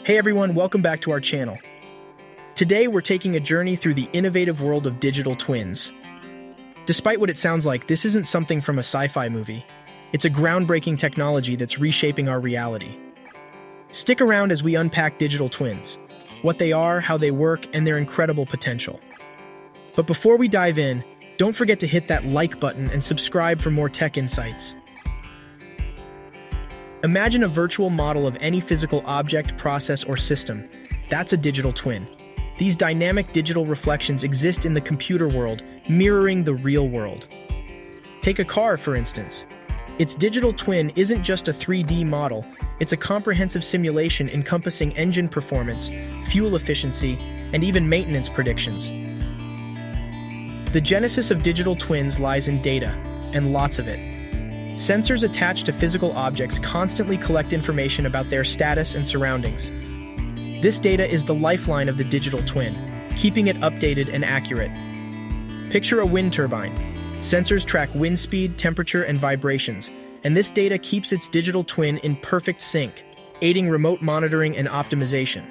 Hey everyone, welcome back to our channel. Today we're taking a journey through the innovative world of digital twins. Despite what it sounds like, this isn't something from a sci-fi movie. It's a groundbreaking technology that's reshaping our reality. Stick around as we unpack digital twins, what they are, how they work, and their incredible potential. But before we dive in, don't forget to hit that like button and subscribe for more tech insights. Imagine a virtual model of any physical object, process, or system. That's a digital twin. These dynamic digital reflections exist in the computer world, mirroring the real world. Take a car, for instance. Its digital twin isn't just a 3D model, it's a comprehensive simulation encompassing engine performance, fuel efficiency, and even maintenance predictions. The genesis of digital twins lies in data, and lots of it. Sensors attached to physical objects constantly collect information about their status and surroundings. This data is the lifeline of the digital twin, keeping it updated and accurate. Picture a wind turbine. Sensors track wind speed, temperature, and vibrations, and this data keeps its digital twin in perfect sync, aiding remote monitoring and optimization.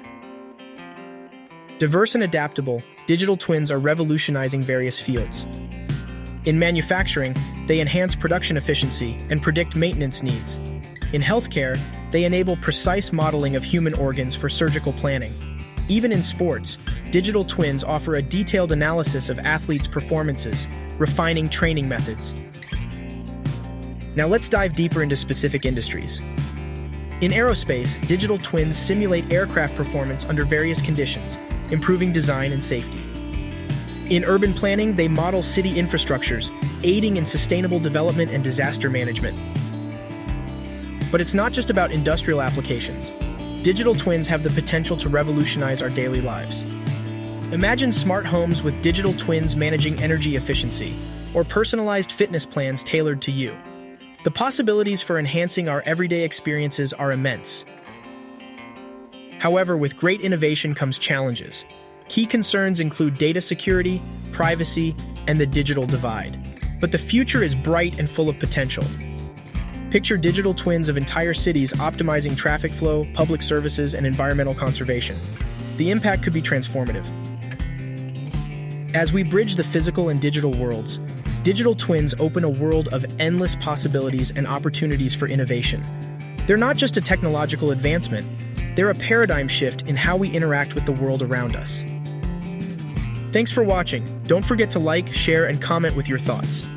Diverse and adaptable, digital twins are revolutionizing various fields. In manufacturing, they enhance production efficiency and predict maintenance needs. In healthcare, they enable precise modeling of human organs for surgical planning. Even in sports, digital twins offer a detailed analysis of athletes' performances, refining training methods. Now let's dive deeper into specific industries. In aerospace, digital twins simulate aircraft performance under various conditions, improving design and safety. In urban planning, they model city infrastructures, aiding in sustainable development and disaster management. But it's not just about industrial applications. Digital twins have the potential to revolutionize our daily lives. Imagine smart homes with digital twins managing energy efficiency, or personalized fitness plans tailored to you. The possibilities for enhancing our everyday experiences are immense. However, with great innovation comes challenges. Key concerns include data security, privacy, and the digital divide. But the future is bright and full of potential. Picture digital twins of entire cities optimizing traffic flow, public services, and environmental conservation. The impact could be transformative. As we bridge the physical and digital worlds, digital twins open a world of endless possibilities and opportunities for innovation. They're not just a technological advancement, they're a paradigm shift in how we interact with the world around us. Thanks for watching. Don't forget to like, share, and comment with your thoughts.